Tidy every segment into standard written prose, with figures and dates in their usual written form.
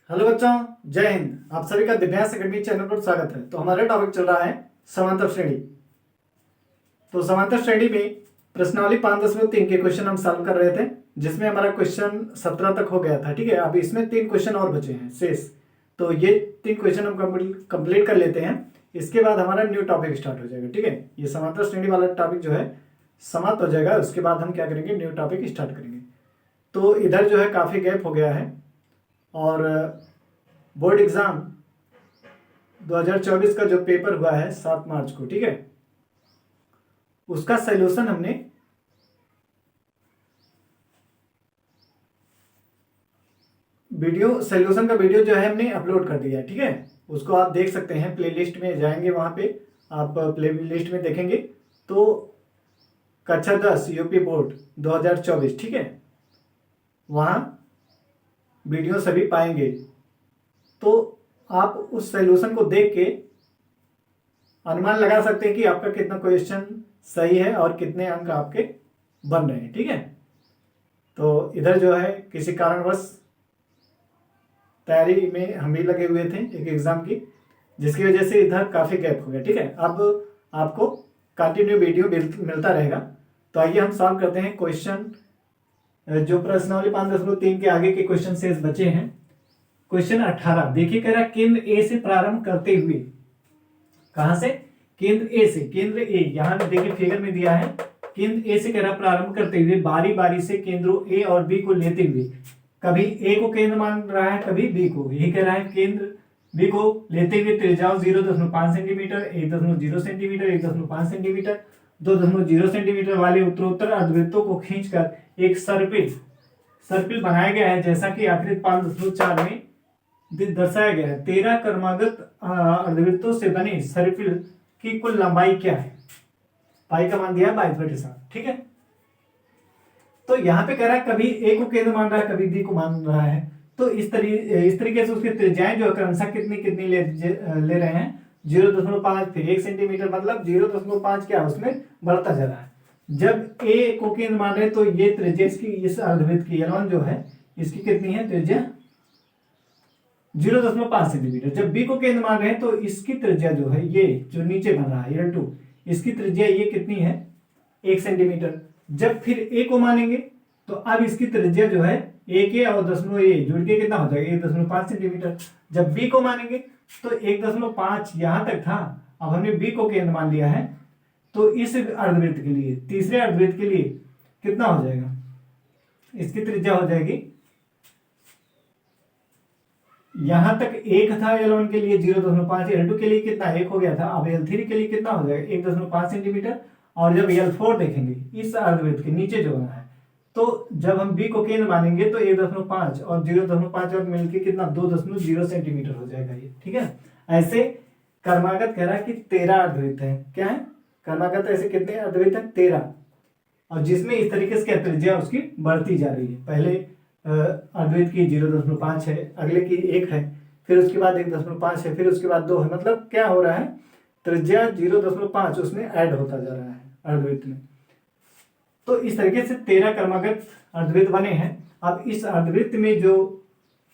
Hello बच्चों, जय हिंद। आप सभी का दिव्यांश अकेडमी चैनल पर स्वागत है। तो हमारा टॉपिक चल रहा है समांतर श्रेणी। तो समांतर श्रेणी में प्रश्नावली 5.3 के क्वेश्चन हम सॉल्व कर रहे थे, जिसमें हमारा क्वेश्चन 17 तक हो गया था। ठीक है, अब इसमें 3 क्वेश्चन और बचे हैं शेष। तो ये 3 क्वेश्चन हम कंप्लीट कर लेते हैं, इसके बाद हमारा न्यू टॉपिक स्टार्ट हो जाएगा। ठीक है, ये समांतर श्रेणी वाला टॉपिक जो है समाप्त हो जाएगा। उसके बाद हम क्या करेंगे, न्यू टॉपिक स्टार्ट करेंगे। तो इधर जो है काफ़ी गैप हो गया है, और बोर्ड एग्जाम 2024 का जो पेपर हुआ है 7 मार्च को, ठीक है, उसका सॉल्यूशन हमने सॉल्यूशन का वीडियो जो है हमने अपलोड कर दिया है। ठीक है, उसको आप देख सकते हैं, प्लेलिस्ट में जाएंगे, वहां पे आप प्लेलिस्ट में देखेंगे तो कक्षा 10 यूपी बोर्ड 2024, ठीक है, वहां वीडियो सभी पाएंगे। तो आप उस सॉल्यूशन को देख के अनुमान लगा सकते हैं कि आपका कितना क्वेश्चन सही है और कितने अंक आपके बन रहे हैं। ठीक है, तो इधर जो है किसी कारणवश तैयारी में हम भी लगे हुए थे एक एग्जाम की, जिसकी वजह से इधर काफ़ी गैप हो गया। ठीक है, अब आपको कंटिन्यू वीडियो मिलता रहेगा। तो आइए हम सॉल्व करते हैं क्वेश्चन। जो प्रश्नावली 5.3 के आगे के क्वेश्चन शेष बचे हैं। क्वेश्चन 18 देखिए, कह रहा केंद्र ए से प्रारंभ करते हुए, कहां से, केंद्र ए से, केंद्र ए यहां देखिए फिगर में दिया है। केंद्र ए से कह रहा प्रारंभ करते हुए बारी बारी से केंद्रों ए और बी को लेते हुए, कभी ए को केंद्र मान रहा है, कभी बी को। यही कह रहा है केंद्र बी को लेते हुए त्रिज्याओं 0.5 सेंटीमीटर, 1.0 सेंटीमीटर, 1.5 सेंटीमीटर, 2.0 सेंटीमीटर वाले उत्तरोत्तर अर्धवृत्तों को खींचकर एक सर्पिल बनाया गया है, जैसा कि आकृति 5.4 में दर्शाया गया है। 13 क्रमागत अर्धवृत्तों से बने सर्पिल की कुल लंबाई क्या है। पाई का मान दिया है 22/7। ठीक है, तो यहां पे कह रहा है कभी ए को केंद्र मान रहा है, कभी बी को मान रहा है। तो इस तरीके से उसकी त्रिज्याएं जो क्रमशः कितनी ले रहे हैं, 0.5, फिर 1 सेंटीमीटर, मतलब 0.5 क्या उसमें बढ़ता जा रहा है। जब ए को केंद्र मान रहे तो ये त्रिज्या इसकी, इस अर्धवृत्त की L1 जो है, इसकी कितनी है त्रिज्या, 0.5 सेंटीमीटर। जब बी को केंद्र मान रहे हैं तो इसकी त्रिज्या जो है, ये जो नीचे बन रहा है L2, इसकी त्रिज्या ये कितनी है, 1 सेंटीमीटर। जब फिर ए को मानेंगे तो अब इसकी त्रिज्या जो है, ए के और दशमलव ए जुड़ के कितना हो जाएगा, 1.5 सेंटीमीटर। जब बी को मानेंगे तो 1.5 यहां तक था, अब हमने बी को केंद्र मान लिया है। तो इस अर्धवृत्त के लिए, तीसरे अर्धवृत्त के लिए कितना हो जाएगा, इसकी त्रिज्या हो जाएगी, यहां तक 1 था L1 के लिए 0.5, L2 के लिए कितना 1 हो गया था, अब L3 के लिए कितना हो जाएगा 1.5 सेंटीमीटर। और जब L4 देखेंगे इस अर्धवृत्त के नीचे जो बना है, तो जब हम B को केंद्र मानेंगे तो 1.5 और 0.5 और मिलकर कितना 2.0 सेंटीमीटर हो जाएगा ये। ठीक है, ऐसे कर्मागत कह रहा है कि 13 अर्धवृत्त है। क्या है कर्मागत, ऐसे कितने अर्धवृत्त है, 13, और जिसमें इस तरीके से क्या त्रिज्या उसकी बढ़ती जा रही है। पहले अर्धवृत्त की 0.5 है, अगले की 1 है, फिर उसके बाद 1.5 है, फिर उसके बाद 2 है। मतलब क्या हो रहा है, त्रिज्या 0.5 उसमें ऐड होता जा रहा है अर्धवृत्त में। तो इस तरीके से 13 क्रमागत अर्धवृत्त बने हैं। अब इस अर्धवृत्त में जो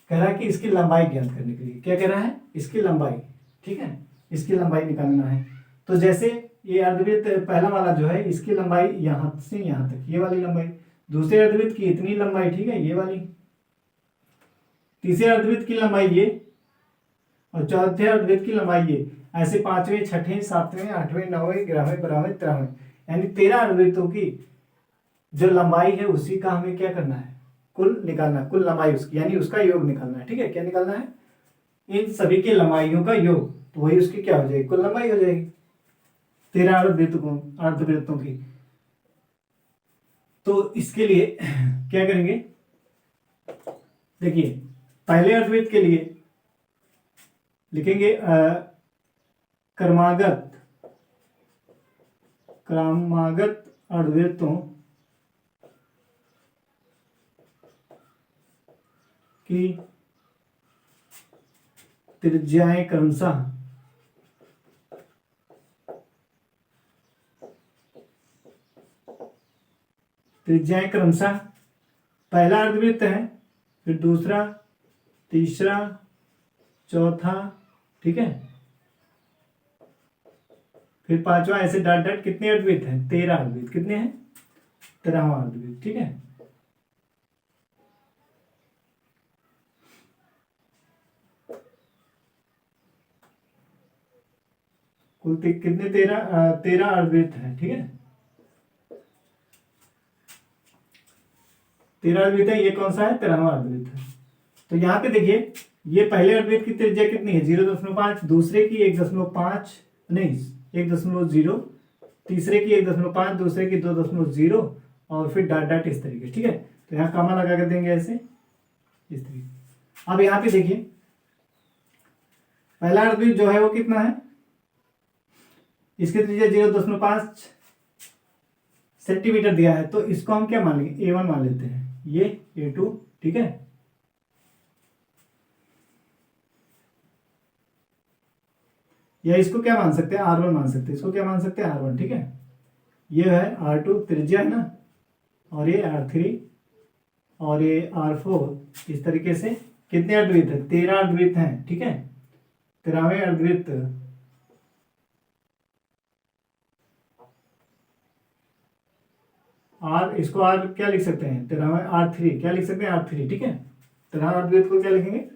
कह रहा है कि इसकी लंबाई ज्ञात करने के लिए, क्या कह रहा है, इसकी लंबाई। ठीक है, इसकी लंबाई निकालना है। तो जैसे ये अर्धवृत्त पहला वाला जो है, इसकी लंबाई यहां से यहां तक, ये वाली लंबाई। दूसरे अर्धवृत्त की इतनी लंबाई, ठीक है, ये वाली। तीसरे अर्धवृत्त की लंबाई ये, और चौथे अर्धवृत्त की लंबाई ये। ऐसे 5वें, 6ठे, 7वें, 8वें, 9वें, 11वें, 12वें, 13वें, यानी 13 अर्धवृत्तों की जो लंबाई है उसी का हमें क्या करना है, कुल निकालना, कुल लंबाई उसकी, यानी उसका योग निकालना है। ठीक है, क्या निकालना है, इन सभी की लंबाइयों का योग, तो वही उसकी क्या हो जाएगी, कुल लंबाई हो जाएगी 13 अर्धवृत्तों की। तो इसके लिए क्या करेंगे, देखिए पहले अर्धवृत्त के लिए लिखेंगे क्रमागत अर्धवृत्तों की त्रिज्याएं क्रमशः पहला अर्धवृत्त है, फिर दूसरा, तीसरा, चौथा, ठीक है, फिर पांचवा, ऐसे डॉट डॉट। कितने अर्धवृत्त हैं? 13 अर्धवृत्त। कितने हैं? 13वां अर्धवृत्त, ठीक है। कुल कितने? 13 अर्धवृत्त हैं, ठीक है। 13 अर्धवृत्त है। ये कौन सा है? 13वां अर्धवृत्त है। तो यहाँ पे देखिए, ये पहले अर्धवृत्त की त्रिज्या कितनी है? 0.5, दूसरे की 1.5 नहीं 1.0, तीसरे की 1.5, दूसरे की 2.0 और फिर डॉट डॉट इस तरीके, ठीक है। तो यहाँ कॉमा लगा कर देंगे ऐसे, इस तरीके। अब यहाँ पे देखिए, पहला अर्धवृत्त जो है वो कितना है? इसकी त्रिज्या 0.5 सेंटीमीटर दिया है, तो इसको हम क्या मान लेंगे? A1 मान लेते हैं, ये A2, ठीक है। या इसको क्या मान सकते हैं? R1 मान सकते हैं। इसको क्या मान सकते हैं? R1, ठीक है। ये है R2 त्रिज्या है ना, और ये R3 और ये R4। इस तरीके से कितने अर्धवृत्त है? 13 अर्धवृत्त हैं, ठीक है। 13वें अर्धवृत्त R, इसको R क्या लिख सकते हैं? 13वें R3 क्या लिख सकते हैं? R3, ठीक है। 13 अर्धवृत्त को क्या लिखेंगे?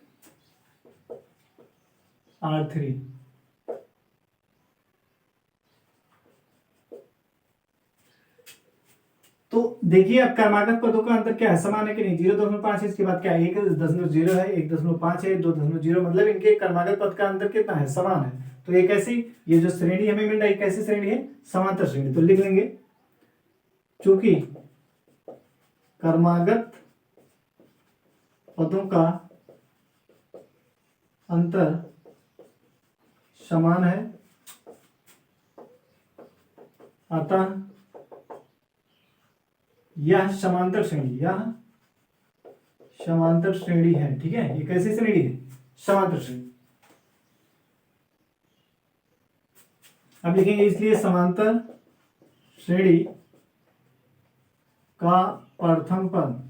R3। तो देखिए, अब क्रमागत पदों का अंतर क्या है? समान है कि नहीं? 0.5 है, इसके बाद क्या है? 1.0 है, 1.5 है, 2.0, मतलब इनके क्रमागत पद का अंतर कितना है? समान है। तो ये कैसी, ये जो श्रेणी हमें मिल रही है, कैसी श्रेणी है? समांतर श्रेणी। तो लिख लेंगे, चूंकि क्रमागत पदों का अंतर समान है, अतः यह समांतर श्रेणी, यह समांतर श्रेणी है, ठीक है। ये कैसी श्रेणी है? समांतर श्रेणी। अब लिखेंगे, इसलिए समांतर श्रेणी का प्रथम पद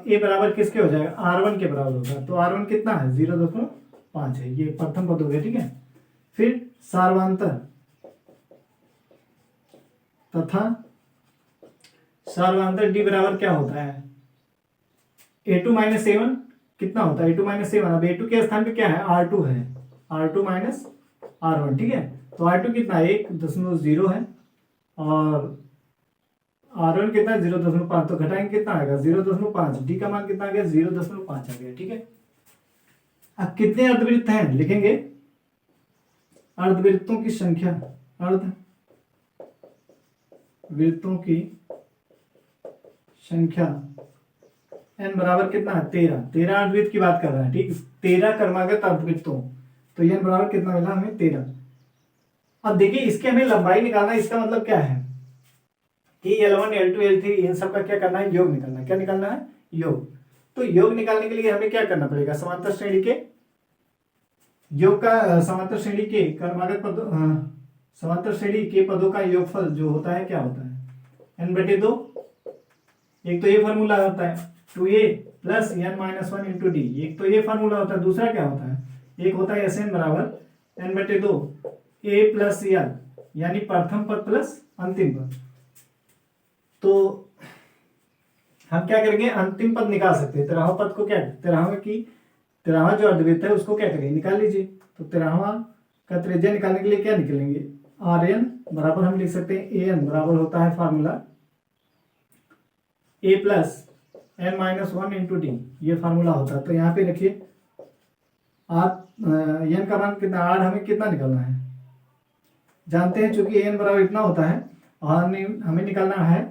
ए बराबर किसके हो जाएगा? R1 के बराबर होगा। तो R1 कितना है? 0.5 है। ये प्रथम पद हो गया, ठीक है। फिर सार्वांतर तथा सार्वांतर D बराबर क्या होता है? A2 माइनस A1 कितना होता है? A2 minus A1। अब A2 के स्थान पे क्या है? R2 है, R2 माइनस R1, ठीक है। तो R2 कितना है? 1.0 है, और R1 कितना है? 0.5। तो घटाएंगे, कितना आएगा? 0.5। D का मान कितना आ गया? 0.5 आ गया, ठीक है। अब कितने अर्धवृत्त हैं? लिखेंगे, अर्धवृत्तों की संख्या, अर्धवृत्तों की संख्या n बराबर कितना है? 13 अर्धवृत्त की बात कर रहे हैं, ठीक। 13 क्रमागत अर्धवृत्तों, तो n बराबर कितना मिला हमें? 13। अब देखिए, इसके हमें लंबाई निकालना है। इसका मतलब क्या है कि L1, L2, L3 इन सब का क्या करना है? योग निकालना है। क्या निकालना है? योग। तो योग निकालने के लिए हमें क्या करना पड़ेगा? समांतर श्रेणी के योग का, समांतर श्रेणी के क्रमागत पदों, समांतर श्रेणी के पदों का योगफल जो होता है, क्या होता है? n/2। एक तो ये फॉर्मूला होता है 2a plus n minus 1 into D. एक तो ये फॉर्मूला होता है, दूसरा क्या होता है? एक होता है Sn बराबर n/2 a प्लस l, यानी प्रथम पद प्लस अंतिम पद। तो हम क्या करेंगे? अंतिम पद निकाल सकते हैं। 13वां पद को क्या, 13वां जो अर्धवृत्त है उसको क्या करेंगे? निकाल लीजिए। तो 13वां का त्रिज्या निकालने के लिए क्या निकलेंगे? Rn बराबर हम लिख सकते हैं An बराबर होता है formula a plus n minus 1 into D, ये फार्मूला होता है। तो यहाँ पे देखिए, n का मान कितना? R हमें कितना निकालना है? जानते हैं, चूंकि n बराबर इतना होता है, और हमें निकालना है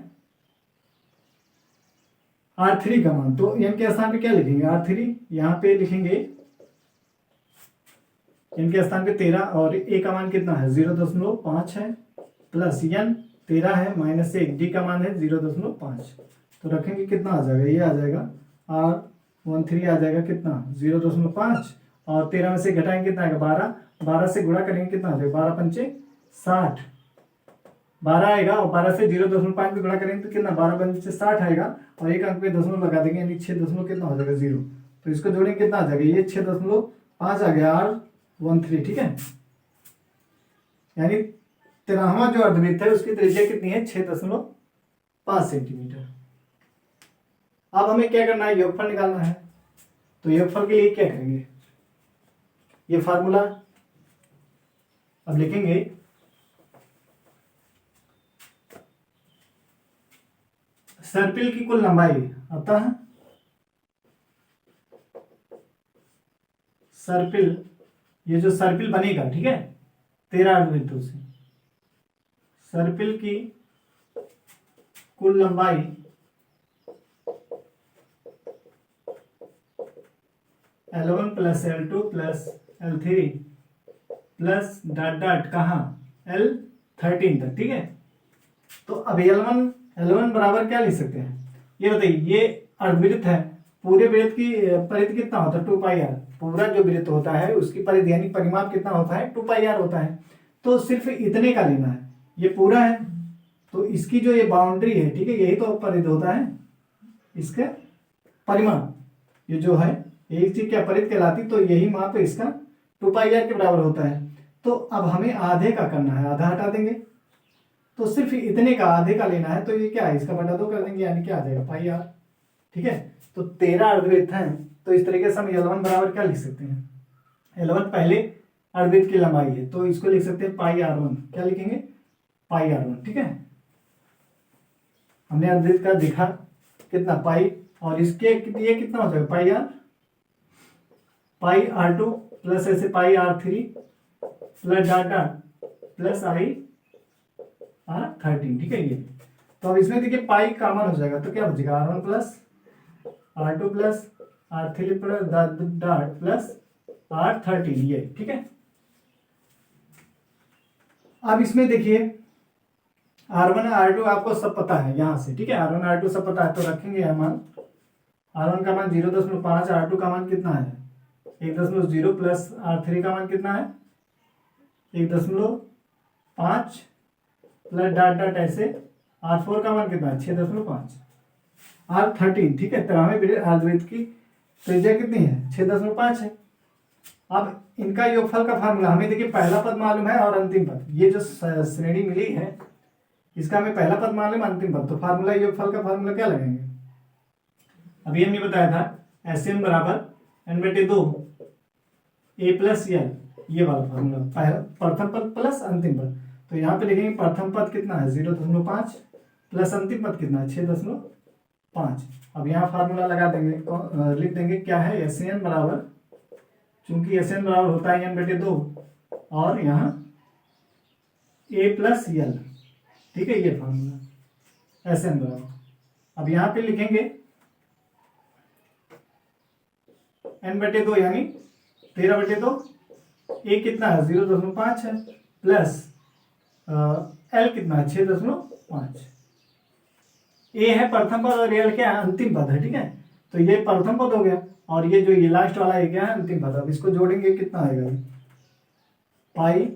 R3 का मान। तो n के स्थान पे क्या लिखेंगे? R3 यहाँ पे लिखेंगे, n के स्थान पे 13, और a का मान कितना है? 0.5 है, प्लस n 13 है, माइनस 1, d का मान है 0.5। तो रखेंगे, कितना आ जाएगा? ये आ जाएगा R13 आ जाएगा कितना? 0.5, और 13 में से घटाएंगे कितना आएगा? 12। 12 से गुणा करेंगे, कितना आ जाएगा? 12 पंचे 60, 12 आएगा, और 12 से 0.5 भी गुणा करेंगे तो कितना? 12 पंचे 60 आएगा, और एक अंक पे दशमलव लगा देंगे, यानी 6 दशमलव कितना हो जाएगा? 0। तो इसको जोड़ेंगे कितना आ जाएगा, ये 6.5 आ गया R13, ठीक है। यानी 13वां जो अर्धवृत्त है उसकी त्रिज्या कितनी है, 6.5 सेंटीमीटर। अब हमें क्या करना है, योगफल निकालना है। तो योगफल के लिए क्या करेंगे, ये फार्मूला अब लिखेंगे। सर्पिल की कुल लंबाई, अतः सर्पिल, ये जो सर्पिल बनेगा, ठीक है, 13 अर्धवृत्तों से, सर्पिल की कुल लंबाई L1 plus L2 plus L3 plus dot dot कहाँ, L13 तक, ठीक है। तो अब L1 बराबर क्या लिख सकते हैं, ये बताइए, ये अर्धवृत्त है, पूरे वृत्त की परिधि कितना होता है, 2πr। पूरा जो वृत्त होता है उसकी परिधि यानी परिमाप कितना होता है, 2πr होता है। तो सिर्फ इतने का लेना है, ये पूरा है तो इसकी जो ये बाउंड्री है, ठीक है, यही तो परिधि होता है, इसका परिमाप ये जो है एक चीज क्या परिधि कहलाती, तो यही माप इसका 2πr के बराबर होता है। तो अब हमें आधे का करना है, आधा हटा देंगे, तो सिर्फ इतने का आधे का लेना है, तो ये क्या है, इसका बटा 2 कर देंगे, यानी क्या आ जाएगा πr, ठीक है। तो 13 अर्धवृत्त हैं, तो इस तरीके से हम L1 बराबर क्या लिख सकते हैं, L1 पहले अर्धवृत्त की लंबाई है, तो इसको लिख सकते हैं πr1, क्या लिखेंगे, πr1, ठीक है। हमने अर्धवृत्त का देखा कितना पाई, और इसके ये कितना हो जाएगा πr2 प्लस ऐसे πr3 plus dot dot plus R13, ठीक है ये। तो अब इसमें देखिए पाई कॉमन हो जाएगा, तो क्या बचेगा, R1 plus R2 plus R3 plus dot plus R13, ये, ठीक है। अब इसमें देखिए R1 R2 आपको सब पता है यहाँ से, ठीक है, R1 R2 सब पता है, तो रखेंगे यह मान, R1 का मान 0.5, R2 का मान कितना है 1.0 प्लस R3 का मान कितना है 1.5 प्लस डॉट डॉट ऐसे, R4 का मान कितना है 6.5, R13, ठीक है। 13वें अर्धवृत्त की त्रिज्या कितनी है, 6.5 है। अब इनका योगफल का फार्मूला हमें देखिए, पहला पद मालूम है और अंतिम पद, ये जो श्रेणी मिली है इसका हमें पहला पद मालूम है, अंतिम पद, तो फार्मूला योगफल का फार्मूला क्या लगाएंगे, अभी हमने बताया था SN बराबर n/2 A प्लस L, ये वाला फार्मूला, प्रथम पद प्लस अंतिम पद। तो यहाँ पे लिखेंगे प्रथम पद कितना है 0.5 प्लस अंतिम पद कितना है 6.5। अब यहाँ फार्मूला लगा देंगे, लिख देंगे क्या है, SN बराबर, चूंकि SN बराबर होता है n/2 और यहाँ A प्लस L, ठीक है, ये फार्मूला SN बराबर। अब यहाँ पे लिखेंगे n/2 यानी 13/2, A कितना है 0.5 है प्लस L कितना है 6.5। A है प्रथम पद और L क्या है, अंतिम पद है, ठीक है। तो ये प्रथम पद हो गया, और ये जो ये लास्ट वाला है क्या है, अंतिम पद। अब इसको जोड़ेंगे कितना आएगा, पाई,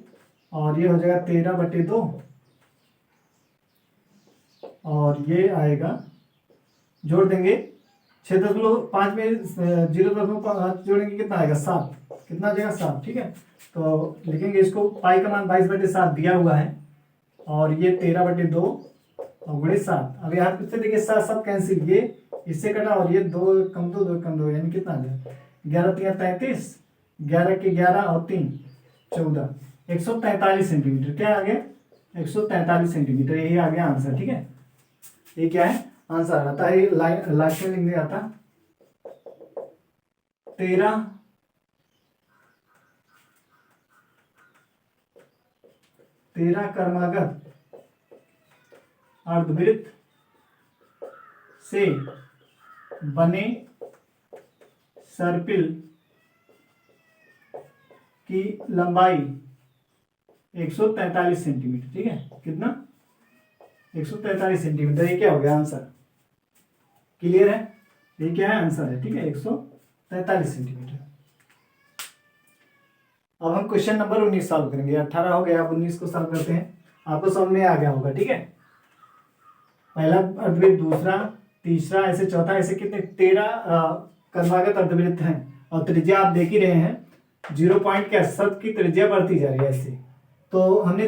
और ये हो जाएगा 13/2, और ये आएगा, जोड़ देंगे 6.5 में 0.5 जोड़ेंगे कितना आएगा 7, कितना आ जाएगा 7, ठीक है। तो लिखेंगे इसको, पाई का मान 22/7 दिया हुआ है, और ये 13/2 और गुणे 7। अब यहाँ पे देखिए 7 कैंसिल, ये इससे कटा, और ये 2 कम 2 यानी कितना आ गया 11 3 33, 11 के 11 और 3 14, 143 सेंटीमीटर, क्या आ गया 143 सेंटीमीटर, यही आ गया आंसर, ठीक है। ये क्या है आंसर आता है, लास्ट में लिखने आता 13 कर्मागत अर्धवृत्त से बने सर्पिल की लंबाई 143 सेंटीमीटर, ठीक है, कितना 143 सेंटीमीटर, ये क्या हो गया आंसर, क्लियर है, ये क्या है आंसर है, ठीक है, 143 सेंटीमीटर। अब हम क्वेश्चन नंबर 19 सॉल्व करेंगे, 18 हो गया, अब 19 को सॉल्व करते हैं, आपको समझ में आ गया होगा, ठीक है। पहला अर्धवृत्त, दूसरा, तीसरा, ऐसे चौथा, ऐसे कितने 13 क्रमागत अर्धवृत्त हैं और त्रिज्या आप देख ही रहे हैं 0 पॉइंट के शब्द की त्रिज्या बढ़ती जा रही है ऐसे। तो हमने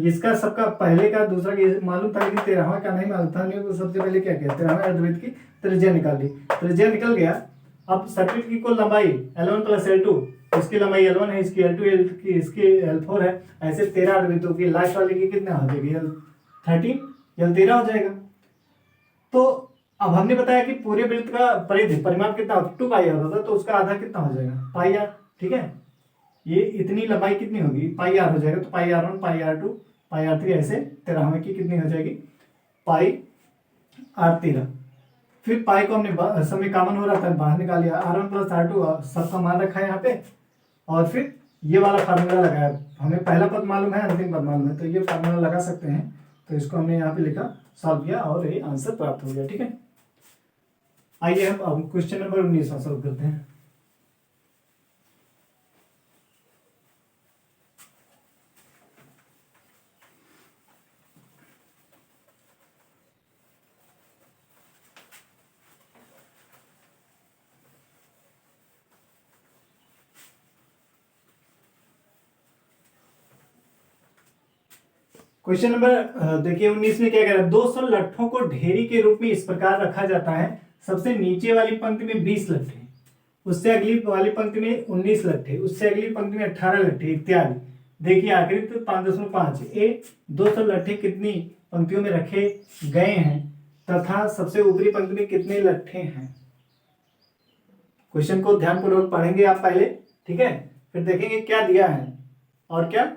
इसका सबका पहले का दूसरा का मालूम था, लेकिन 13वां का नहीं मालूम था। हमने तो सबसे पहले क्या किया, 13वां अर्धवृत्त की त्रिज्या निकाल ली, त्रिज्या निकल गया। अब सर्किट की कुल लंबाई L1 + L2, इसकी लंबाई L1 है, इसकी L2 इसकी L4 है, ऐसे 13 अर्धवृत्तों की लास्ट वाले की कितना हो जाएगी, L13 L13 हो जाएगा। तो अब हमने बताया कि पूरे वृत्त का परिधि परिमाप कितना होता है, 2 पाई आर होता है, तो उसका आधा कितना हो जाएगा, पाई आर। ठीक है, ये इतनी लंबाई कितनी होगी, पाई आर हो जाएगा। तो पाई R1 पाई R2 पाई R3 ऐसे 13वें की कितनी हो जाएगी, पाई R13। फिर पाई को हमने समय कॉमन हो रहा था बाहर निकाल लिया, R1 + R2 सबका मान रखा है यहाँ पे, और फिर ये वाला फार्मूला लगाया। हमें पहला पद मालूम है, अंतिम पद मालूम है, तो ये फार्मूला लगा सकते हैं। तो इसको हमने यहाँ पे लिखा, सॉल्व किया और ये आंसर प्राप्त हो गया। ठीक है, आइए हम अब क्वेश्चन नंबर 19 सॉल्व करते हैं। क्वेश्चन नंबर देखिए 19 में क्या कह रहा है, 200 लट्ठों को ढेरी के रूप में इस प्रकार रखा जाता है। सबसे नीचे वाली पंक्ति में 20 लट्ठे, उससे अगली वाली पंक्ति में 19 लट्ठे, उससे अगली पंक्ति में 18 लट्ठे इत्यादि। देखिए आखिरी तो 5.5 ए 200 लट्ठे कितनी पंक्तियों में रखे गए हैं तथा सबसे ऊपरी पंक्ति में कितने लट्ठे हैं। क्वेश्चन को ध्यानपूर्वक पढ़ेंगे आप पहले, ठीक है, फिर देखेंगे क्या दिया है और क्या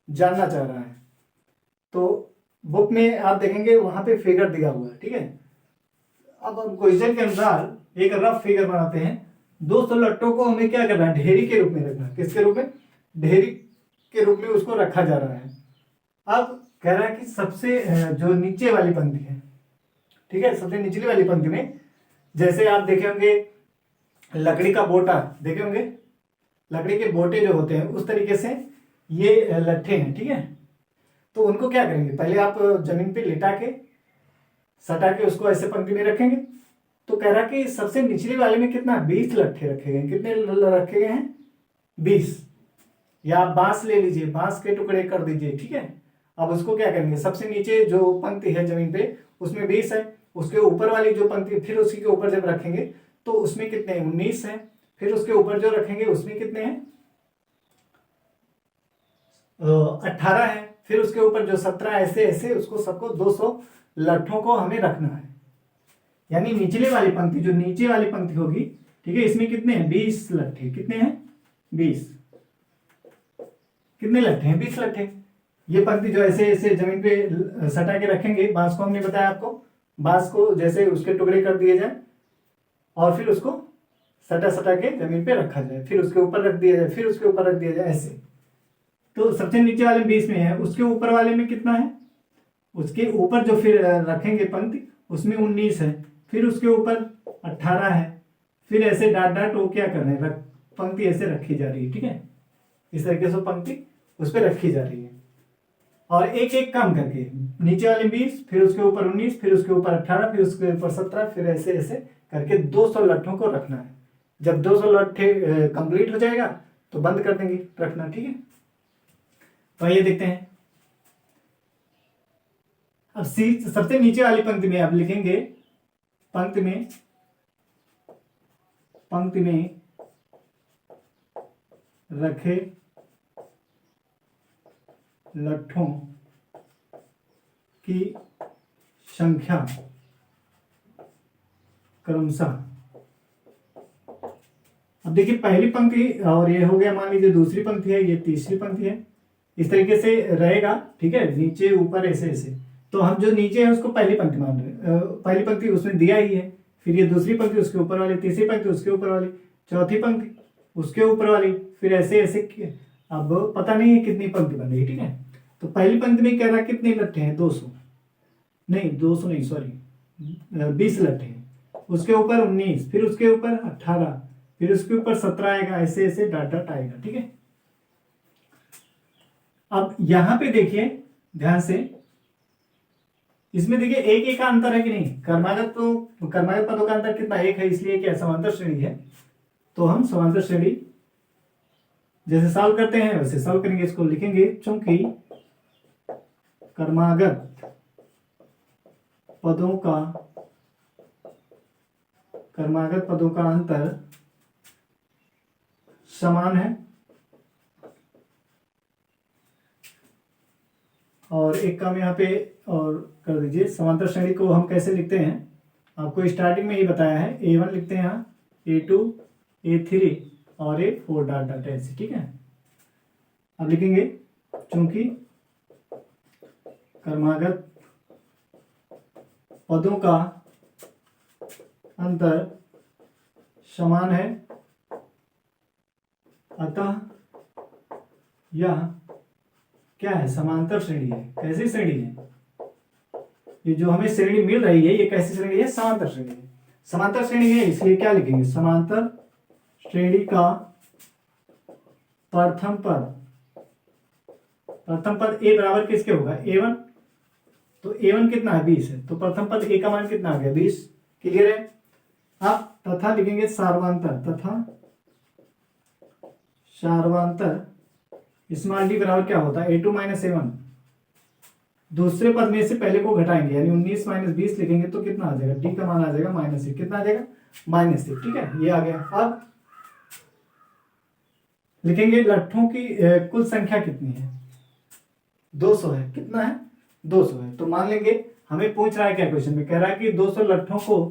जानना चाह रहा है। तो बुक में आप देखेंगे वहां पे फिगर दिया हुआ है। ठीक है, अब हम क्वेश्चन के अनुसार एक रफ फिगर बनाते हैं। 200 लट्टों को हमें क्या करना है, ढेरी के रूप में रखना है। किसके रूप में, ढेरी के रूप में उसको रखा जा रहा है। अब कह रहा है कि सबसे जो नीचे वाली पंक्ति है, ठीक है, सबसे निचली वाली पंक्ति में जैसे आप देखे होंगे लकड़ी का बोटा देखे होंगे, लकड़ी के बोटे जो होते हैं उस तरीके से ये लट्ठे हैं। ठीक है, तो उनको क्या करेंगे, पहले आप जमीन पे लिटा के सटा के उसको ऐसे पंक्ति में रखेंगे। तो कह रहा कि सबसे निचले वाले में कितना 20 लट्ठे रखे गए। कितने रखे गए हैं, 20। या आप बांस ले लीजिए, बांस के टुकड़े कर दीजिए। ठीक है, अब उसको क्या करेंगे, सबसे नीचे जो पंक्ति है जमीन पे उसमें 20 है, उसके ऊपर वाली जो पंक्ति फिर उसी के ऊपर जब रखेंगे तो उसमें कितने 19 है, फिर उसके ऊपर जो रखेंगे उसमें कितने हैं 18 है, फिर उसके ऊपर जो 17, ऐसे ऐसे उसको सबको 200 लट्ठों को हमें रखना है। यानी निचले वाली पंक्ति, जो नीचे वाली पंक्ति होगी, ठीक है, इसमें कितने हैं 20 लट्ठे। कितने हैं 20, कितने लट्ठे हैं 20 लट्ठे। ये पंक्ति जो ऐसे ऐसे जमीन पे सटा के रखेंगे, बांस को हमने बताया आपको, बांस को जैसे उसके टुकड़े कर दिए जाए और फिर उसको सटा सटा के जमीन पे रखा जाए, फिर उसके ऊपर रख दिया जाए, फिर उसके ऊपर रख दिया जाए ऐसे। तो सबसे नीचे वाले 20 में है, उसके ऊपर वाले में कितना है, उसके ऊपर जो फिर रखेंगे पंक्ति उसमें 19 है, फिर उसके ऊपर 18 है, फिर ऐसे डाट डाट वो क्या कर रहे हैं, पंक्ति ऐसे रखी जा रही है। ठीक है, इस तरीके से पंक्ति उस पर रखी जा रही है और एक एक काम करके नीचे वाले 20, फिर उसके ऊपर 19, फिर उसके ऊपर 18, फिर उसके ऊपर 17, फिर ऐसे ऐसे करके 200 लट्ठों को रखना है। जब 200 लट्ठे कंप्लीट हो जाएगा तो बंद कर देंगे रखना। ठीक है, तो ये देखते हैं। अब सबसे नीचे वाली पंक्ति में आप लिखेंगे, पंक्ति में रखे लट्ठों की संख्या क्रमशः। अब देखिए पहली पंक्ति और ये हो गया, मान लीजिए दूसरी पंक्ति है, ये तीसरी पंक्ति है, इस तरीके से रहेगा। ठीक है, नीचे ऊपर ऐसे ऐसे। तो हम जो नीचे है उसको पहली पंक्ति मान रहे हैं, पहली पंक्ति उसमें दिया ही है, फिर ये दूसरी पंक्ति उसके ऊपर वाली, तीसरी पंक्ति उसके ऊपर वाली, चौथी पंक्ति उसके ऊपर वाली, फिर ऐसे ऐसे। अब पता नहीं है कितनी पंक्ति बन रही है। ठीक है, तो पहली पंक्ति में कह रहा कितने लट्ठे हैं 200 नहीं सॉरी 20 लट्ठे हैं, उसके ऊपर 19, फिर उसके ऊपर 18, फिर उसके ऊपर 17 आएगा, ऐसे ऐसे डाट डाट आएगा। ठीक है, अब यहां पे देखिए ध्यान से, इसमें देखिए एक एक का अंतर है कि नहीं, कर्मागत पदों का अंतर कितना, एक है, इसलिए क्या समांतर श्रेणी है। तो हम समांतर श्रेणी जैसे सॉल्व करते हैं वैसे सॉल्व करेंगे, इसको लिखेंगे चूंकि कर्मागत पदों का अंतर समान है, और एक काम यहाँ पे और कर दीजिए। समांतर श्रेणी को हम कैसे लिखते हैं, आपको स्टार्टिंग में ही बताया है, A1 लिखते हैं यहाँ, A2, A3 और A4 डॉट डॉट ऐसे, ठीक है। अब लिखेंगे चूंकि कर्मागत पदों का अंतर समान है, अतः यह क्या है, समांतर श्रेणी है। कैसी श्रेणी है, ये जो हमें श्रेणी मिल रही है ये कैसी श्रेणी है, समांतर श्रेणी है। समांतर श्रेणी है इसलिए क्या लिखेंगे, समांतर श्रेणी का प्रथम पद ए बराबर किसके होगा, A1। तो A1 कितना है, 20 है, तो प्रथम पद ए का मान कितना आ गया, 20। क्लियर है। अब तथा लिखेंगे सार्वंतर, तथा सार्वंतर स्मॉल डी बराबर क्या होता है, A2 माइनस A1। दूसरे पद में से पहले को घटाएंगे, यानी 19 माइनस 20 लिखेंगे तो कितना आ जाएगा, डी का मान आ जाएगा -1। कितना आ जाएगा, -1, ठीक है, ये आ गया। अब लिखेंगे लट्ठों की कुल संख्या कितनी है, 200 है। कितना है, 200 है। तो मान लेंगे हमें पूछ रहा है क्या, क्वेश्चन में कह रहा है कि 200 लट्ठों को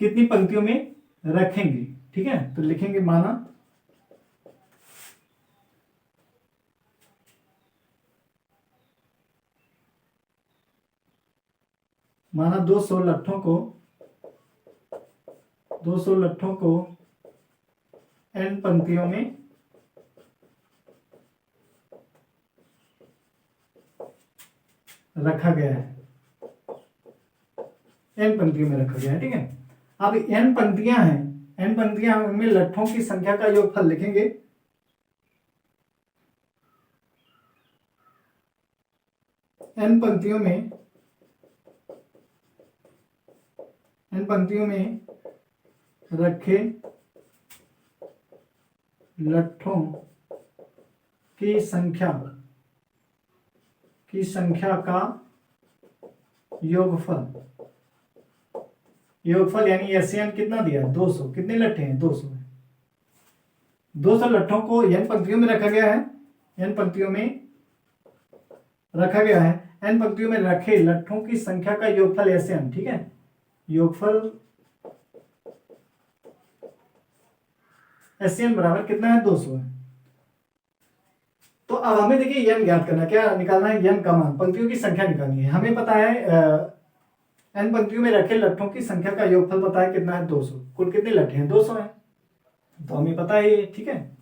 कितनी पंक्तियों में रखेंगे, ठीक है। तो लिखेंगे माना 200 लट्ठों को n पंक्तियों में रखा गया है, n पंक्तियों में रखा गया है, ठीक है। अब n पंक्तियां हैं, n पंक्तियां उनमें लट्ठों की संख्या का योगफल लिखेंगे। n पंक्तियों में रखे लट्ठों की संख्या का योगफल यानी SN कितना दिया, 200। कितने लट्ठे हैं, 200 है। 200 लट्ठों को n पंक्तियों में रखा गया है, n पंक्तियों में रखा गया है, n पंक्तियों में रखे लट्ठों की संख्या का योगफल SN, ठीक है। योगफल SN बराबर कितना है, 200 है। तो अब हमें देखिए n ज्ञात करना, क्या निकालना है, n का मान, पंक्तियों की संख्या निकालनी है। हमें पता है n पंक्तियों में रखे लट्ठों की संख्या का योगफल पता है कितना है, 200। कुल कितने लट्ठे हैं, 200 है, तो हमें पता है ये, ठीक है।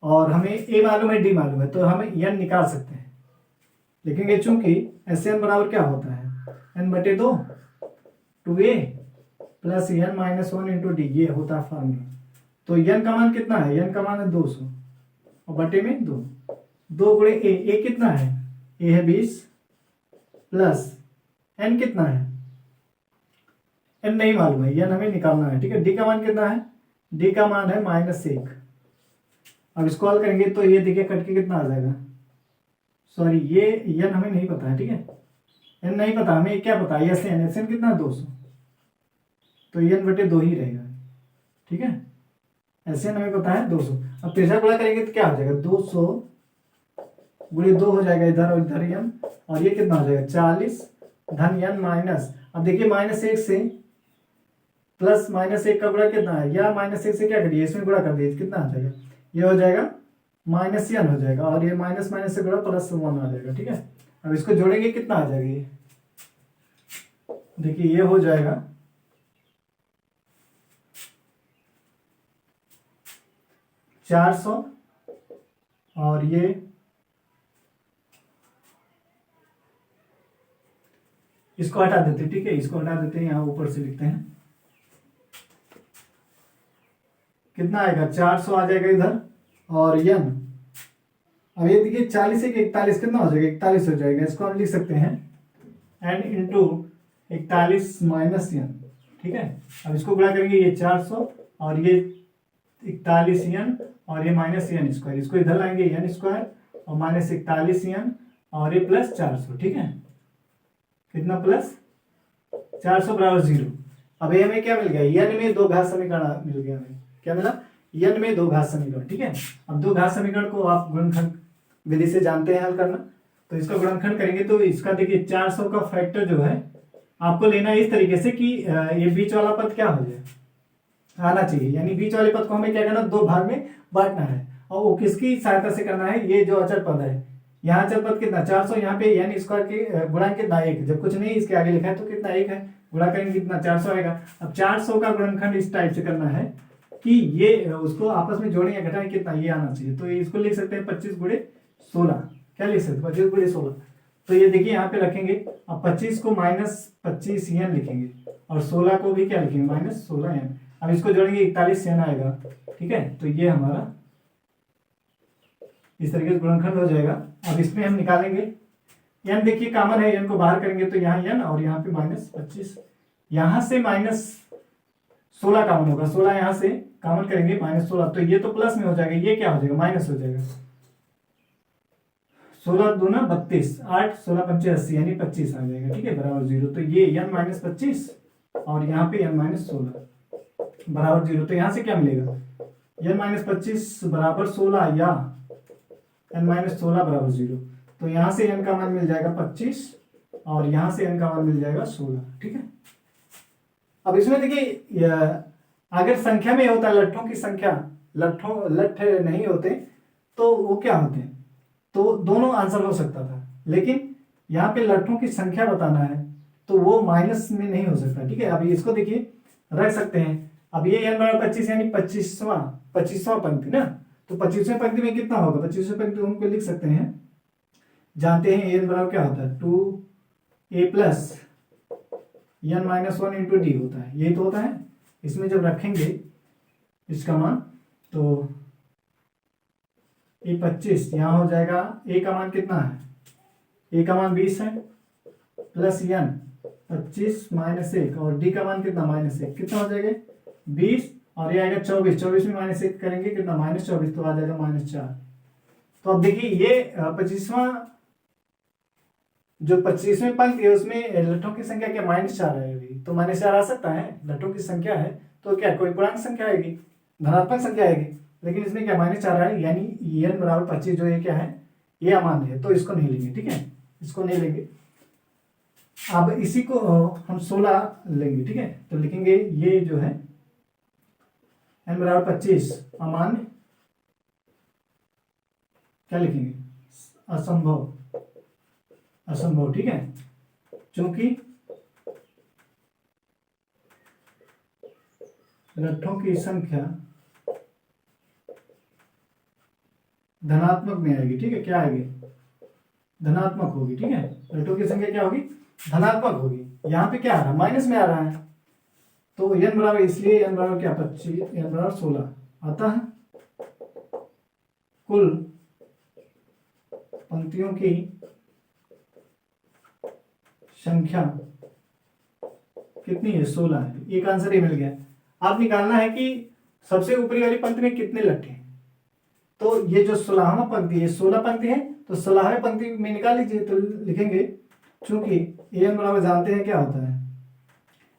और हमें a मालूम है, d मालूम है, तो हमें n निकाल सकते हैं। लिखेंगे चूंकि SN बराबर क्या होता है, n/2 2a plus n minus 1 into D, ये होता है फार्मूला। तो n का मान कितना है, n का मान है 200 और बटे में 2, 2 गुणे a कितना है, a है 20 प्लस n कितना है, n नहीं मालूम है, n हमें निकालना है, ठीक है। d का मान कितना है, d का मान है -1। अब इसको हल करेंगे तो ये देखिए कट के कितना आ जाएगा, सॉरी ये n हमें नहीं पता है, ठीक है, n नहीं पता, हमें क्या पता है, SN कितना, 200, तो n/2 ही रहेगा, ठीक है। SN हमें पता है 200। अब तिरछा गुणा करेंगे तो क्या हो जाएगा, 200 गुणे 2 हो जाएगा इधर और इधर n, और ये कितना हो जाएगा 40 धन n माइनस, अब देखिए -1 से प्लस -1 का गुणा कितना है, या -1 से क्या करिए, इसमें गुणा कर दिए, कितना आ जाएगा, ये हो जाएगा -n हो जाएगा, और ये माइनस से गुणा +1 आ जाएगा, ठीक है। अब इसको जोड़ेंगे कितना आ जाएगा, ये देखिए ये हो जाएगा 400, और ये इसको हटा देते हैं, ठीक है, इसको हटा देते हैं, यहां ऊपर से लिखते हैं, कितना आएगा 400 आ जाएगा इधर, और n, अब ये देखिए 40 से 41 कितना हो जाएगा, 41 हो जाएगा। इसको हम लिख सकते हैं एन इंटू 41 माइनस एन, ठीक है। अब इसको गुणा करेंगे, ये 400 और ये 41 एन और ये माइनस एन स्क्वायर, इसको इधर लाएंगे एन स्क्वायर और माइनस 41 एन और ये प्लस 400, ठीक है। कितना प्लस 400 बराबर 0। अब ये हमें क्या मिल गया, एन में दो घात समीकरण मिल गया हमें, क्या मिला, एन में दो घात समीकरण, ठीक है। अब दो घात समीकरण को आप गुणनखंड विधि से जानते हैं हल करना, तो इसका गुणनखंड करेंगे तो इसका देखिए 400 का फैक्टर जो है आपको लेना है इस तरीके से कि ये बीच वाला पद क्या हो जाए, आना चाहिए, यानी बीच वाले पद को हमें क्या करना, दो भाग में बांटना है। और वो किसकी सहायता से करना है, ये जो अचर पद है, यहाँ अचर पद कितना 400, यहाँ पे एन स्क्वायर के गुणा कितना 1, जब कुछ नहीं इसके आगे लिखा है तो कितना 1 है, गुणा करेंगे कितना 400 आएगा। अब 400 का गुणनखंड इस टाइप से करना है कि ये उसको आपस में जोड़ें या घटाएं, कितना ये आना चाहिए, तो इसको लिख सकते हैं 25 गुणे 16, क्या लिख सकते हैं 25 गुणे 16। तो ये देखिए यहाँ पे रखेंगे, अब 25 को -25 एन लिखेंगे और 16 को भी क्या लिखेंगे -16 एन। अब इसको जोड़ेंगे 41 एन आएगा, ठीक है। तो ये हमारा इस तरीके से गुणनखंड हो जाएगा। अब इसमें हम निकालेंगे एन, देखिए कॉमन है, एन को बाहर करेंगे तो यहाँ एन और यहाँ पे -25, यहाँ से -16 कॉमन होगा, 16 यहाँ से कॉमन करेंगे -16, तो ये तो प्लस में हो जाएगा, ये क्या हो जाएगा माइनस हो जाएगा। 16 दूना 32, 8 16 पंचे 80 यानी 25 आ जाएगा, ठीक है, बराबर 0। तो ये n -25 और यहाँ पे n -16 बराबर 0। तो यहाँ से क्या मिलेगा, n -25 बराबर 16 या n -16 बराबर 0। तो यहाँ से n का मान मिल जाएगा 25 और यहाँ से n का मान मिल जाएगा 16, ठीक है। अब इसमें देखिए अगर संख्या में होता है लट्ठों की संख्या, लट्ठ नहीं होते तो वो क्या होते हैं, तो दोनों आंसर हो सकता था, लेकिन यहाँ पे लट्ठों की संख्या बताना है तो वो माइनस में नहीं हो सकता, ठीक है। अभी इसको देखिए रख सकते हैं, अब ये n बराबर 25 यानी 25वां पंक्ति ना, तो 25वें पंक्ति में कितना होगा, 25वें पंक्ति हम लिख सकते हैं, जानते हैं n बराबर क्या होता है 2a plus n -1 into D होता है, यही तो होता है। इसमें जब रखेंगे इसका मान तो ये 25 यहाँ हो जाएगा, a का मान कितना है, a का मान 20 है प्लस n 25 -1 और d का मान कितना -1, कितना हो जाएगा 20 और ये आएगा 24, 24 में -1 करेंगे कितना -24, तो आ जाएगा -4। तो अब देखिए ये 25वां जो 25वें पंक्ति है उसमें लट्ठों की संख्या क्या -4 आएगी, तो -4 आ सकता है, लट्ठों की संख्या है तो क्या कोई पूर्णांक संख्या आएगी, धनात्मक संख्या आएगी, लेकिन इसमें क्या -4 आएगी, यानी n बराबर 25 जो ये क्या है ये अमान्य है, तो इसको नहीं लेंगे, ठीक है, इसको नहीं लेंगे। अब इसी को हम 16 लेंगे, ठीक है, तो लिखेंगे ये जो है n बराबर 25 अमान्य, क्या लिखेंगे असंभव, असंभव, ठीक है, क्योंकि लट्ठों की संख्या धनात्मक में आएगी, ठीक है, क्या आएगी धनात्मक होगी, ठीक है, लट्ठों की संख्या क्या होगी धनात्मक होगी। यहाँ पे क्या आ रहा है माइनस में आ रहा है, तो n बराबर, इसलिए n बराबर क्या 25, n बराबर 16 आता है। कुल पंक्तियों की संख्या कितनी है 16 है, एक आंसर ही मिल गया। आप निकालना है कि सबसे ऊपरी वाली पंक्ति में कितने लट्ठे हैं, तो ये जो 16वां पंक्ति है 16 पंक्ति है, तो 16वें पंक्ति में निकाल लीजिए, तो लिखेंगे चूंकि an बराबर जानते हैं क्या होता है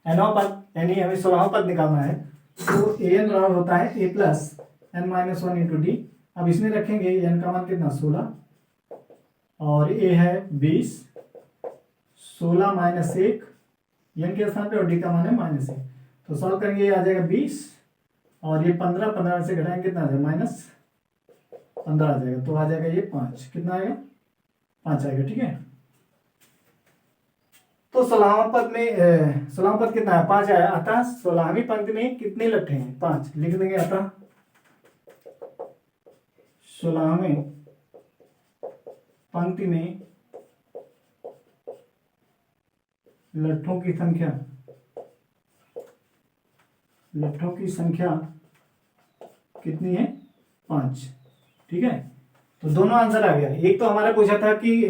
nवां पद, यानी हमें 16वां पद निकालना है, तो an बराबर होता है a plus n -1 into D. अब इसमें रखेंगे n का मान कितना 16 और a है 20, 16 -1 n के स्थान पे और d का मान है -1, तो सॉल्व करेंगे ये आ जाएगा 20 और ये 15 से घटाएंगे कितना आ जाएगा -15 आ जाएगा, तो आ जाएगा ये 5, कितना आएगा 5 आएगा, ठीक है। तो 16वां पद में 16वां पद कितना है 5 आया, अतः 16वीं पंक्ति में कितने लट्ठे हैं 5 लिख देंगे, अतः 16वें पंक्ति में लट्ठों की संख्या कितनी है 5, ठीक है। तो दोनों आंसर आ गया। एक तो हमारा पूछा था कि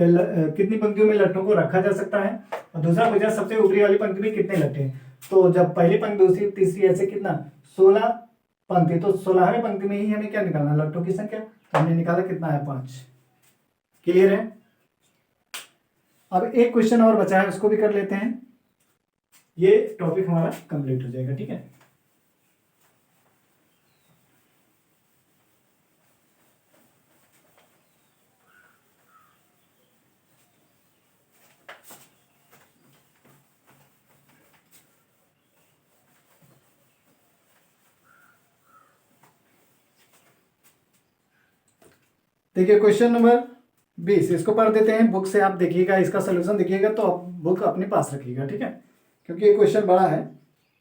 कितनी पंक्तियों में लट्टों को रखा जा सकता है, और दूसरा पूछा सबसे ऊपरी वाली पंक्ति में कितने लट्टे हैं। तो जब पहली पंक्ति, दूसरी, तीसरी, ऐसे कितना 16 पंक्ति, तो 16वें पंक्ति में ही हमें क्या निकालना, लट्टों की संख्या। तो हमने निकाला कितना है, 5। क्लियर है। अब एक क्वेश्चन और बचा है, उसको भी कर लेते हैं, ये टॉपिक हमारा कंप्लीट हो जाएगा। ठीक है, देखिए क्वेश्चन नंबर 20, इसको पढ़ देते हैं। बुक से आप देखिएगा, इसका सोल्यूशन देखिएगा तो आप बुक अपने पास रखिएगा। ठीक है, क्योंकि ये क्वेश्चन बड़ा है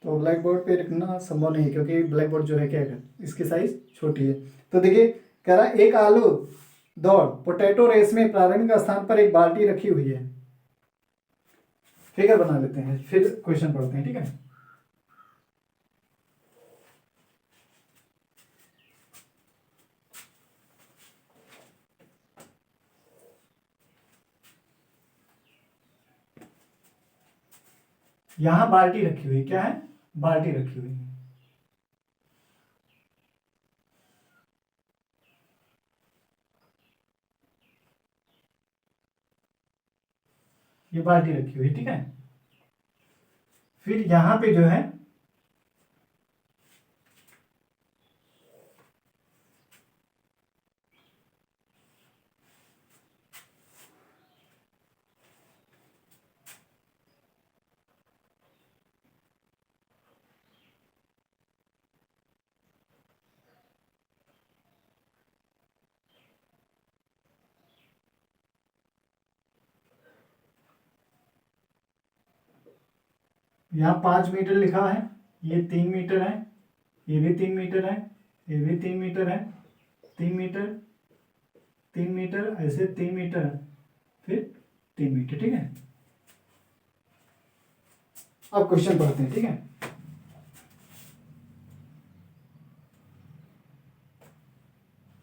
तो ब्लैक बोर्ड पे लिखना संभव नहीं है, क्योंकि ब्लैक बोर्ड जो है क्या है, इसकी साइज छोटी है। तो देखिए कह रहा है, एक आलू दौड़ पोटैटो रेस में प्रारंभिक स्थान पर एक बाल्टी रखी हुई है। फिगर बना लेते हैं, फिर क्वेश्चन पढ़ते हैं। ठीक है, यहां बाल्टी रखी हुई, क्या है, बाल्टी रखी हुई है। ये बाल्टी रखी हुई, ठीक है। फिर यहां पे जो है यहाँ 5 मीटर लिखा है, ये 3 मीटर है, ये भी 3 मीटर है, ये भी 3 मीटर है, 3 मीटर, 3 मीटर, ऐसे 3 मीटर, फिर 3 मीटर। ठीक है, अब क्वेश्चन पढ़ते हैं। ठीक है,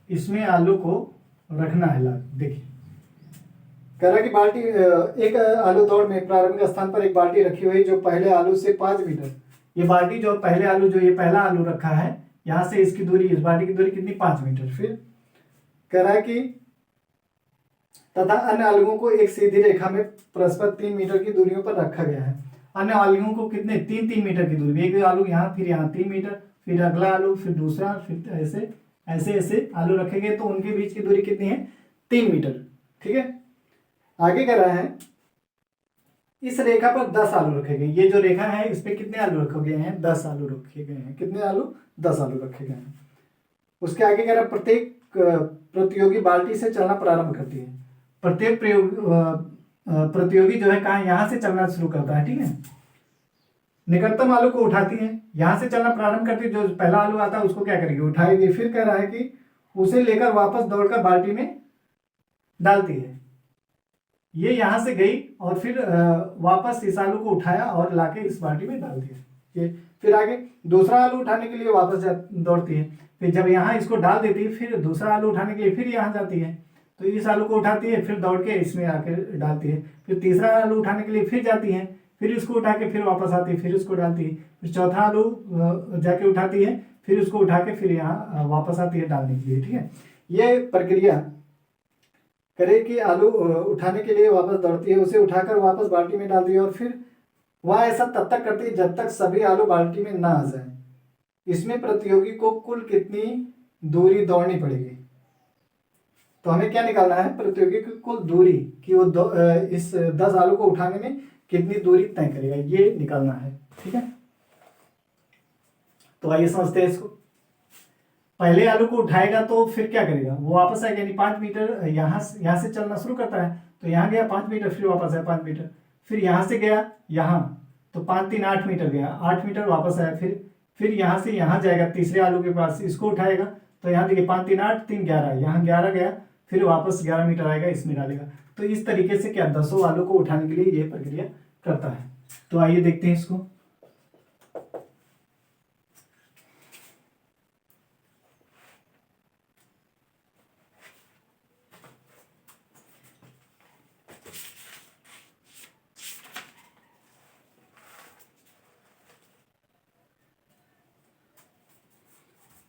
इसमें आलू को रखना है, देखिए कह रहा कि बाल्टी, एक आलू दौड़ में प्रारंभिक स्थान पर एक बाल्टी रखी हुई जो पहले आलू से 5 मीटर। ये बाल्टी जो पहले आलू, जो ये पहला आलू रखा है, यहां से इसकी दूरी, इस बाल्टी की दूरी कितनी, 5 मीटर। फिर कह रहा है कि तथा अन्य आलुओं को एक सीधी रेखा में परस्पर 3 मीटर की दूरियों पर रखा गया है। अन्य आलुओं को कितने, 3-3 मीटर की दूरी, एक आलू यहाँ, फिर यहाँ 3 मीटर, फिर अगला आलू, फिर दूसरा, फिर ऐसे ऐसे ऐसे आलू रखे गए, तो उनके बीच की दूरी कितनी है, 3 मीटर। ठीक है, आगे कह रहा है, इस रेखा पर 10 आलू रखे गए। ये जो रेखा है, इस पे कितने आलू रखे गए हैं, 10 आलू रखे गए हैं। कितने आलू, 10 आलू रखे गए हैं। उसके आगे कह रहा है, प्रत्येक प्रतियोगी बाल्टी से चलना प्रारंभ करती है। प्रत्येक प्रतियोगी जो है कहा, यहां से चलना शुरू करता है। ठीक है, निकटतम आलू को उठाती है, यहां से चलना प्रारंभ करती है, जो पहला आलू आता है उसको क्या करेगी, उठाएगी। फिर कह रहा है कि उसे लेकर वापस दौड़कर बाल्टी में डालती है। ये यहां से गई और फिर वापस इस आलू को उठाया और लाके इस बाल्टी में डाल दिया। ये फिर आगे दूसरा आलू उठाने के लिए वापस दौड़ती है। फिर जब यहाँ इसको डाल देती है, फिर दूसरा आलू उठाने के लिए फिर यहाँ जाती है, तो इस आलू को उठाती है, फिर दौड़ के इसमें आके डालती है। फिर तीसरा आलू उठाने के लिए फिर जाती है, फिर इसको उठा के फिर वापस आती है, फिर इसको डालती है। फिर चौथा आलू जाके उठाती है, फिर उसको उठा के फिर यहाँ वापस आती है डालने के लिए। ठीक है, ये प्रक्रिया करे कि आलू उठाने के लिए वापस दौड़ती है, उसे उठाकर वापस बाल्टी में डालती है, और फिर वह ऐसा तब तक करती है जब तक सभी आलू बाल्टी में ना आ जाए। इसमें प्रतियोगी को कुल कितनी दूरी दौड़नी पड़ेगी। तो हमें क्या निकालना है, प्रतियोगी की कुल दूरी कि वो इस 10 आलू को उठाने में कितनी दूरी तय करेगा, ये निकालना है। ठीक है, तो आइए समझते हैं इसको। पहले आलू को उठाएगा तो फिर क्या करेगा, वो वापस आएगा, यानी 5 मीटर यहाँ से चलना शुरू करता है, तो यहाँ गया 5 मीटर, फिर वापस आया 5 मीटर, फिर यहाँ से गया यहाँ, तो 5-3 8 मीटर गया, 8 मीटर वापस आया, फिर यहाँ से यहाँ जाएगा तीसरे आलू के पास, इसको उठाएगा, तो यहाँ देखिए 5-3 8 3 11, यहाँ 11 गया, फिर वापस 11 मीटर आएगा, इसमें डालेगा। तो इस तरीके से क्या 10 आलू को उठाने के लिए ये प्रक्रिया करता है। तो आइए देखते हैं इसको।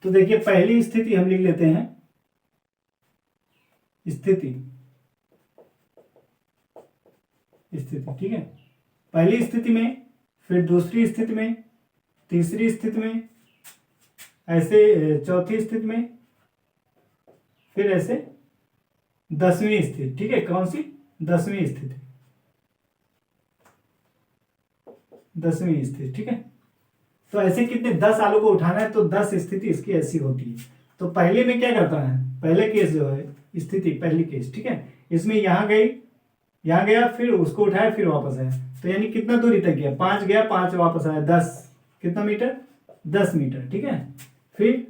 तो देखिए पहली स्थिति हम लिख लेते हैं, स्थिति, ठीक है। पहली स्थिति में, फिर दूसरी स्थिति में, तीसरी स्थिति में, ऐसे चौथी स्थिति में, फिर ऐसे 10वीं स्थिति, ठीक है। कौन सी? 10वीं स्थिति, 10वीं स्थिति, ठीक है। तो ऐसे कितने 10 आलू को उठाना है, तो 10 स्थिति इसकी ऐसी होती है। तो पहले में क्या करता है, पहले केस जो है स्थिति, पहली केस, ठीक है, इसमें यहां गई, यहां गया, फिर उसको उठाया, फिर वापस आया, तो यानी कितना दूरी तक गया, 5 गया, 5 वापस आया, 10, कितना मीटर, 10 मीटर, ठीक है। फिर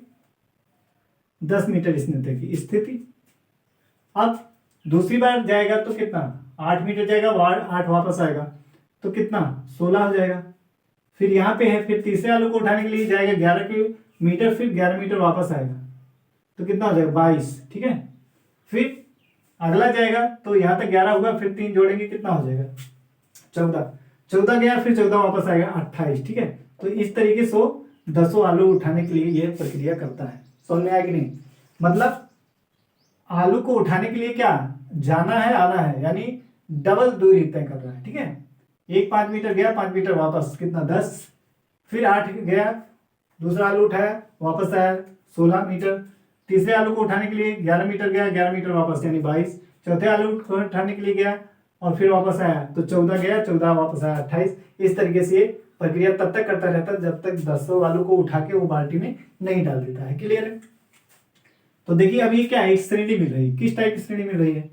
10 मीटर इसने तक की स्थिति। अब दूसरी बार जाएगा तो कितना, 8 मीटर जाएगा, 8 वापस आएगा, तो कितना, 16 हो जाएगा। फिर यहाँ पे है, फिर तीसरे आलू को उठाने के लिए जाएगा 11 मीटर, फिर 11 मीटर वापस आएगा, तो कितना हो जाएगा, 22, ठीक है। फिर अगला जाएगा तो यहाँ तक 11 होगा, फिर 3 जोड़ेंगे, कितना हो जाएगा, 14 गया, फिर 14 वापस आएगा, 28, ठीक है। तो इस तरीके से 10 आलू उठाने के लिए यह प्रक्रिया करता है। समझ में आया कि नहीं? मतलब आलू को उठाने के लिए क्या, जाना है, आना है, यानी डबल दूरी तय कर रहा है, ठीक है। एक 5 मीटर गया, 5 मीटर वापस, कितना, 10, फिर 8 गया, दूसरा आलू उठाया, वापस आया, 16 मीटर, तीसरे आलू को उठाने के लिए 11 मीटर गया, 11 मीटर वापस, यानी 22, चौथे आलू को उठाने के लिए गया और फिर वापस आया, तो 14 गया, 14 वापस आया, 28। इस तरीके से ये प्रक्रिया तब तक करता रहता है जब तक 10 आलू को उठा के वो बाल्टी में नहीं डाल देता है। क्लियर है? तो देखिए अभी क्या है, एक श्रेणी मिल रही है, किस टाइप की श्रेणी मिल रही है,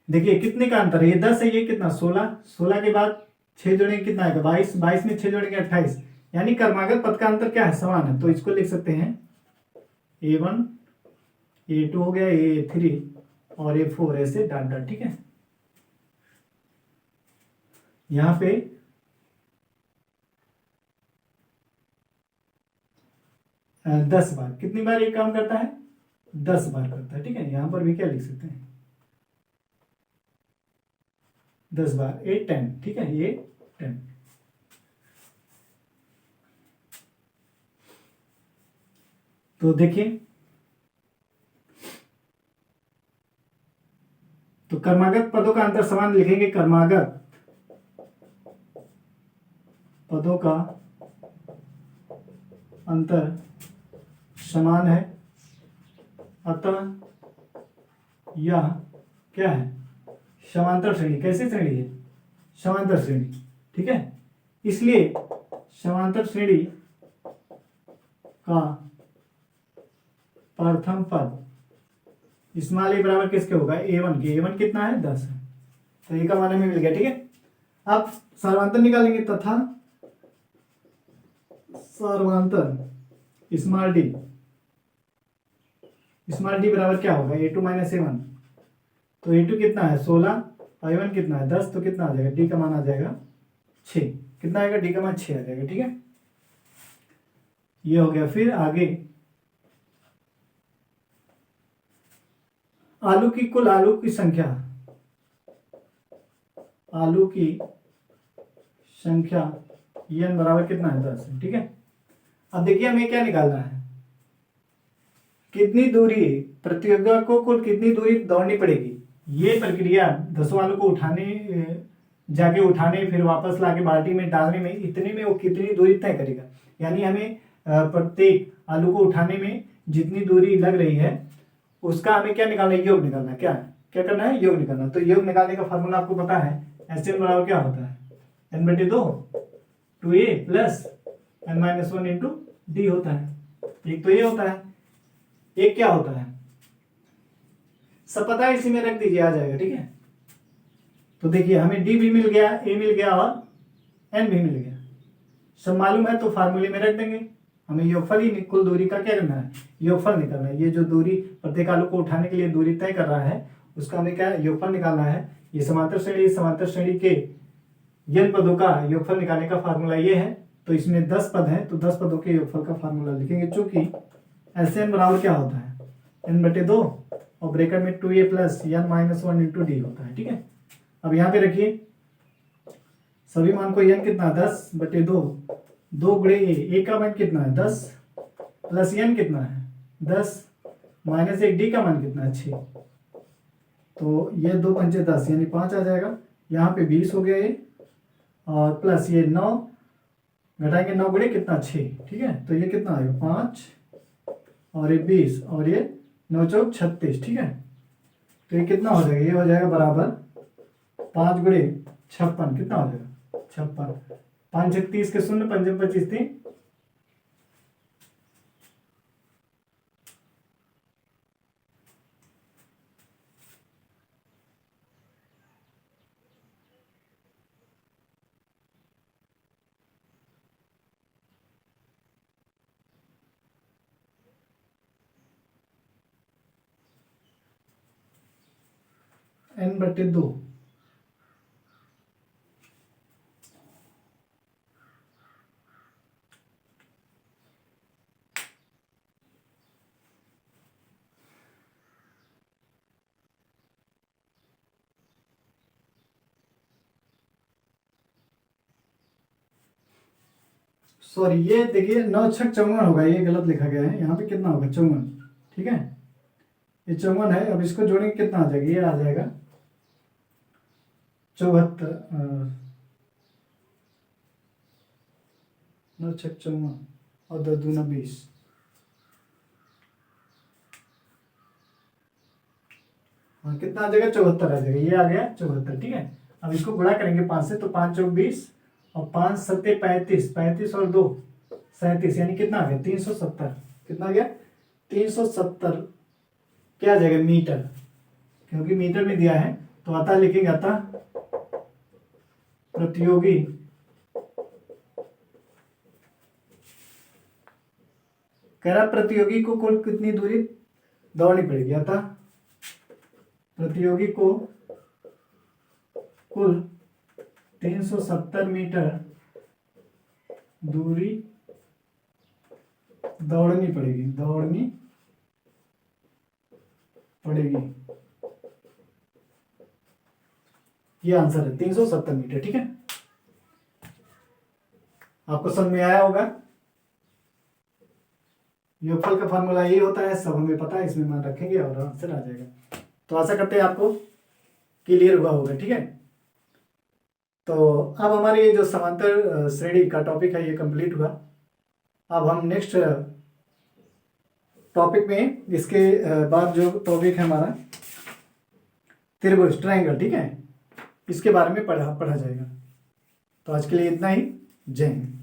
देखिए कितने का अंतर है, ये 10 है, ये कितना, 16, 16 के बाद 6 जोड़ेंगे, कितना आएगा, 22, 22 में 6 जोड़ेंगे, 28, यानी क्रमागत पद का अंतर क्या है, समान है। तो इसको लिख सकते हैं A1, A2 हो गया, A3 और A4, ऐसे डॉट डॉट, ठीक है। यहां पे 10 बार, कितनी बार ये काम करता है, 10 बार करता है, ठीक है। यहां पर भी क्या लिख सकते हैं, 10 बार, 8, 10, ठीक है, ये 10। तो देखिए, तो क्रमागत पदों का अंतर समान लिखेंगे, क्रमागत पदों का अंतर समान है, अतः यह क्या है, समांतर श्रेणी। कैसी श्रेणी है, समांतर श्रेणी, ठीक है। इसलिए समांतर श्रेणी का प्रथम पद स्मॉल ए बराबर किसके होगा, A1 के। A1 कितना है, 10 है, तो ए का मान हमें मिल गया, ठीक है। अब सर्वांतर निकालेंगे, तथा सर्वांतर स्मॉल डी बराबर क्या होगा, A2 माइनस A1। तो A2 कितना है, 16, और A1 कितना है, 10, तो कितना आ जाएगा, डी का मान आ जाएगा 6, कितना आएगा, डी का मान 6 आ जाएगा, ठीक है। ये हो गया। फिर आगे आलू की कुल आलू की संख्या, आलू की संख्या n बराबर कितना है, 10 है, ठीक है। अब देखिए हमें क्या निकालना है, कितनी दूरी प्रतियोगिता को कुल कितनी दूरी दौड़नी पड़ेगी। ये प्रक्रिया 10 आलू को उठाने, जाके उठाने, फिर वापस लाके बाल्टी में डालने में, इतने में वो कितनी दूरी तय करेगा। यानी हमें प्रत्येक आलू को उठाने में जितनी दूरी लग रही है उसका हमें क्या निकालना है, योग निकालना है। क्या करना है, योग निकालना। तो योग निकालने का फॉर्मूला आपको पता है, SN बराबर क्या होता है, n/2 2a plus n-1 into D होता है। एक तो ये होता है, एक क्या होता है, सब पता है, इसी में रख दीजिए, आ जाएगा, ठीक है। तो देखिए हमें डी भी मिल गया, ए मिल गया और एन भी मिल गया, सब मालूम है, तो फार्मूले में रख देंगे। हमें योगफल ही, कुल दूरी का क्या करना है, योगफल निकालना है। ये जो दूरी प्रत्येक आलू को उठाने के लिए दूरी तय कर रहा है, उसका हमें क्या योगफल निकालना है। ये समांतर श्रेणी के n पदों का योगफल निकालने का फार्मूला ये है। तो इसमें 10 पद हैं, तो 10 पदों के योगफल का फार्मूला लिखेंगे, चूंकि SN बराबर क्या होता है, n/2 और ब्रैकेट में 2a plus n-1 into D होता है, ठीक है। अब यहाँ पे रखिए सभी मान को, n कितना, 10/2, 2 गुणे a का मान कितना है, 10, प्लस एन कितना है 10 माइनस 1 डी का मान कितना है 6, तो ये 2 पंचे 10 यानी 5 आ जाएगा। यहाँ पे 20 हो गया ये, और प्लस ये 9 घटाएंगे 9 गुणे कितना 6, ठीक है, तो ये कितना आएगा 5 और ये 20 और ये 9 चौक 36, ठीक है। तो ये कितना हो जाएगा, ये हो जाएगा बराबर 5 गुणे 56 कितना हो जाएगा 56, 5 छक 30 के 0, 5 25 3, n/2। सॉरी, ये देखिए 9 छक 54 होगा, ये गलत लिखा गया है, यहाँ पे कितना होगा 54, ठीक है, ये 54 है। अब इसको जोड़ेंगे कितना आ जाएगा, ये आ जाएगा 74, 9 छक 54 और 10 दूना 20, हाँ कितना आ जाएगा 74 आ जाएगा, ये आ गया 74, ठीक है। अब इसको गुणा करेंगे 5 से, तो 5 चौक 20 और 5 सत्ते 35, 35 और 2 37, यानी कितना आ गया 370, कितना आ गया 370, क्या आ जाएगा मीटर, क्योंकि मीटर में दिया है तो अतः लिखेंगे, अतः प्रतियोगी कह रहा प्रतियोगी को कुल कितनी दूरी दौड़नी पड़ेगी, अतः प्रतियोगी को कुल 370 मीटर दूरी दौड़नी पड़ेगी, ये आंसर है 370 मीटर, ठीक है। आपको समझ में आया होगा, योगफल का फॉर्मूला ये होता है, सब हमें पता है, इसमें मान रखेंगे और आंसर आ जाएगा। तो आशा करते हैं आपको क्लियर हुआ होगा, ठीक है। तो अब हमारी जो समांतर श्रेणी का टॉपिक है ये कंप्लीट हुआ। अब हम नेक्स्ट टॉपिक में, इसके बाद जो टॉपिक है हमारा त्रिभुज ट्रायंगल, ठीक है, इसके बारे में पढ़ा जाएगा। तो आज के लिए इतना ही, जय हिंद।